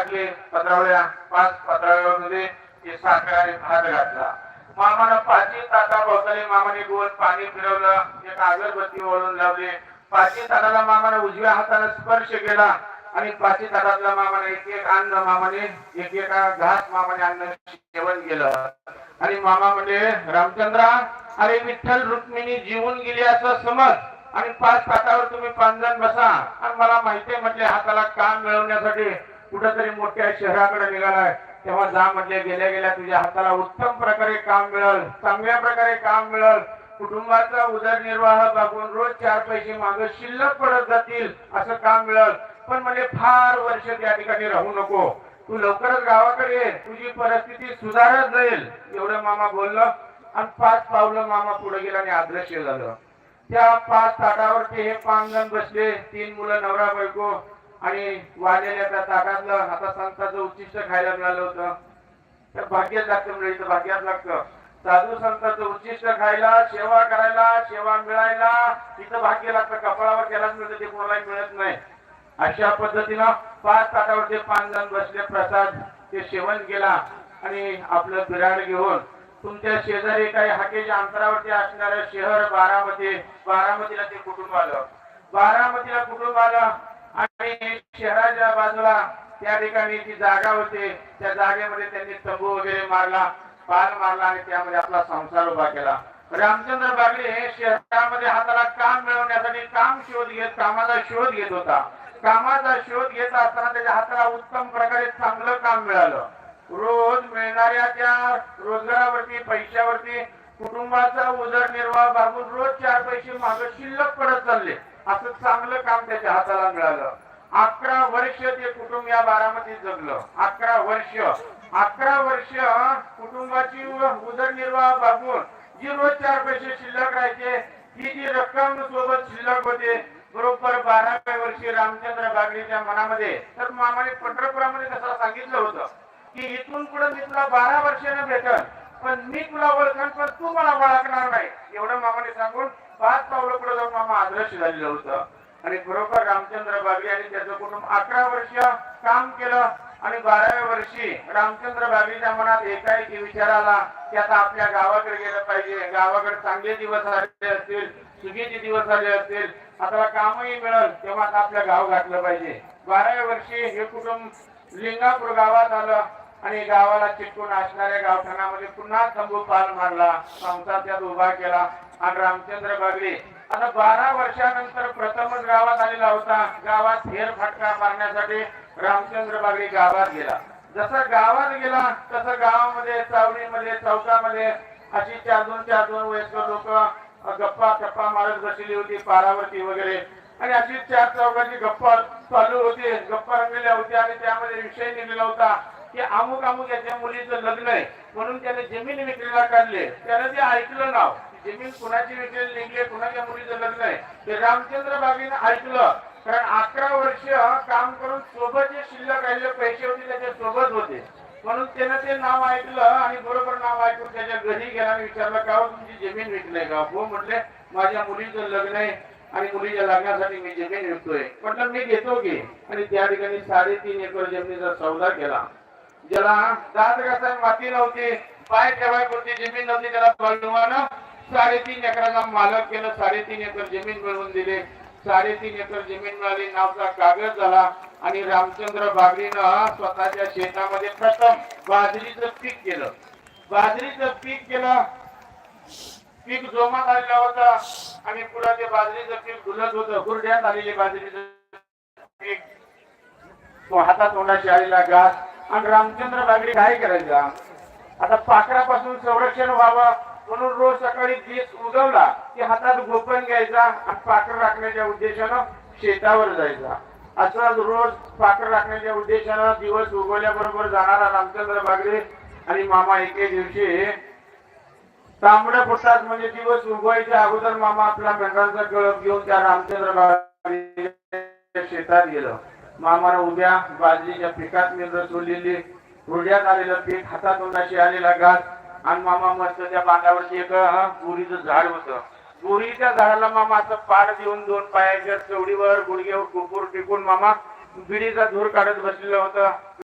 टाकले पत्रावळ्या, 5 पत्रावळ्यामध्ये ते साखर आणि भात घातला. मामाला 5 ताटा भोवताली मामाने गोल पाणी फिरवलं, एक अगरबत्ती ओळून लावली. 5 ताटाला मामाने उजव्या हाताने स्पर्श केला आणि 5 ताटातला मामाने एक एक अन्न मामाने एक एक घास मामाने अन्न सेवन केलं. आणि मामा म्हणजे रामचंद्रा, अरे विठ्ठल रुक्मिणी जीवन गेली असं समज आणि 5 ताटावर तुम्ही 5 जण बसा. आणि मला माहिती म्हटले हाताला काम मिळवण्यासाठी कुठेतरी मोठ्या शहराकडे निघालाय, तेव्हा जा म्हटले गेल्या गेल्या तुझ्या हाताला उत्तम प्रकारे काम मिळेल, चांगल्या प्रकारे काम मिळेल, कुटुंबाचा उदरनिर्वाह बघून रोज 4 पैसे मागे शिल्लक पडत जातील असं काम मिळेल. पण म्हणजे फार वर्ष त्या ठिकाणी राहू नको, तू लवकरच गावाकडे ये, तुझी परिस्थिती सुधारत जाईल एवढं मामा बोललं. आणि 5 पावलं मामा पुढे गेला आणि अदृश्य झालं. त्या 5 ताटावर ते 5 जण बसले, 3 मुलं नवरा बायको आणि वाढलेल्या त्या ताटातलं आता संतांचं उच्चिष्ट खायला मिळालं होतं. तर भाग्यात लागतं मिळायचं, भाग्यात लागतं साधू संतांचं उच्चिष्ट खायला, सेवा करायला, सेवा मिळायला तिथं भाग्य लागतं. कपाळावर त्यालाच मिळतं, ते कोणालाही मिळत नाही. अशा पद्धतीनं 5 ताटावरती 5 जण बसले, प्रसाद ते सेवन केला आणि आपलं बिराड घेऊन तुमच्या शेजारी काही हाकेच्या अंतरावरती असणारं शहर बारामतीला ते कुटुंब आलं. बारामतीला कुटुंब आलं आणि शहराच्या बाजूला त्या ठिकाणी जी जागा होती त्या जागेमध्ये त्यांनी तंबू वगैरे मारला, पाल मारला आणि त्यामध्ये आपला संसार उभा केला. रामचंद्र बागडे हे शहरामध्ये हाताला काम मिळवण्यासाठी कामाचा शोध घेत होता. कामाचा शोध घेत असताना त्याच्या हाताला उत्तम प्रकारे चांगलं काम मिळालं. रोज मिळणाऱ्या त्या रोजगारावरती, पैशावरती कुटुंबाचा उदरनिर्वाह भागून रोज 4 पैसे मागे शिल्लक पडत चालले, असं चांगलं काम त्याच्या हाताला मिळालं. 11 वर्ष ते कुटुंब या बारामतीत जगलं. 11 वर्ष कुटुंबाची उदरनिर्वाह भागून जी रोज 4 पैसे शिल्लक राहायचे, ही जी रक्कम सोबत शिल्लक होते, बरोबर 12व्या वर्षी रामचंद्र बागडीच्या मनामध्ये तर मामाने पंढरपुरामध्ये कसं सांगितलं होतं की इथून पुढे मी तुला 12 वर्षाने भेटल, पण मी तुला ओळखन पण तू मला ओळखणार नाही, एवढं मामाने सांगून 5 पावलं पुढे जाऊन मामा अदृश्य झालेलं होतं. आणि बरोबर रामचंद्र बागडी आणि त्याचं कुटुंब 11 वर्ष काम केलं आणि 12व्या वर्षी रामचंद्र बागडीच्या मनात एकाएकी विचार आला की आता आपल्या गावाकडे गेलं पाहिजे, गावाकडे चांगले दिवस आले असतील, सुखीचे दिवस आले असतील, आता कामही मिळेल, तेव्हा आपल्या गाव गाठलं पाहिजे. 12व्या वर्षी हे कुटुंब लिंगापूर गावात आलं आणि गावाला चिटकून असणाऱ्या गावठाणामध्ये पुन्हा तंबू पाल मारला, संसार त्यात उभा केला. आणि रामचंद्र बागडी आता 12 वर्षानंतर प्रथमच गावात आलेला होता. गावात फेरफटका मारण्यासाठी रामचंद्र बागडी गावात गेला. जसं गावात गेला तसं गावामध्ये, चावडीमध्ये, चौकामध्ये अशी 4-2 वयस्कर लोक गप्पा मारत बसलेली होती पारावरती वगैरे. आणि अशी 4 चौकाची गप्पा चालू होती, गप्पा रंगलेल्या होत्या आणि त्यामध्ये विषय निघाला होता की अमुक याच्या मुलीचं लग्न आहे म्हणून त्याने जमीन विक्रीला काढले. त्यानं ते ऐकलं नाव, जमीन कुणाची विक्रीला निघले, कुणाच्या मुलीचं लग्न आहे ते रामचंद्र बागडीने ऐकलं. कारण 11 वर्ष काम करून सोबत जे शिल्लक राहिले पैसे होते त्याच्या सोबत होते, म्हणून त्यानं ते नाव ऐकलं आणि बरोबर नाव ऐकून त्याच्या घरी गेला आणि विचारलं का तुमची जमीन विकली का? हो म्हटले माझ्या मुलीचं लग्न आहे आणि मुलीच्या लग्नासाठी मी जमीन विकतोय. म्हटलं मी घेतो की. आणि त्या ठिकाणी 3.5 एकर जमिनीचा सौदा केला. ज्याला दात घासायला माती नव्हती, पाय ठेवायपुरती जमीन नव्हती, त्याला बळवानं 3.5 एकराचा मालक केलं. 3.5 एकर जमीन मिळवून दिली. 3.5 एकर जमीन मिळाली, नावचा कागद झाला. आणि रामचंद्र बागडीनं स्वतःच्या शेतामध्ये प्रथम बाजरीचं पीक केलं. पीक जोमात आलेलं होतं आणि पुढे ते बाजरीचं पीक डुलत होतं. गुरड्यात आलेले बाजरीचं पीक, तो हातात तोंडाशी आलेला घास. आणि रामचंद्र बागडी काय करायचा, आता पाखरापासून संरक्षण व्हावं म्हणून रोज सकाळी दिस उगवला की हातात गोपन घ्यायचा आणि पाखर राखण्याच्या उद्देशानं शेतावर जायचा. असा रोज पाखर राखण्याच्या उद्देशानं दिवस उगवल्याबरोबर जाणारा रामचंद्र बागडी. आणि मामा एके दिवशी तांबड्या फुटात म्हणजे दिवस उगवायच्या अगोदर मामा आपला मेंढरांचा कळप घेऊन त्या रामचंद्र बागडीच्या शेतात गेलं. मामाने उभ्या बाजरीच्या पिकात मेंढर सोडलेली, गुरड्यात आलेलं पीक, हातात तोंडाशी आलेला घास. आणि मामा मस्त त्या बांधावरती एक बोरीचं झाड होतं. बोरीच्या झाडाला मामा असं पाड देऊन 2 पायाच्या चवडीवर गुडघ्यावर कुपूर टिकून मामा बिडीचा धूर काढत बसलेला होता.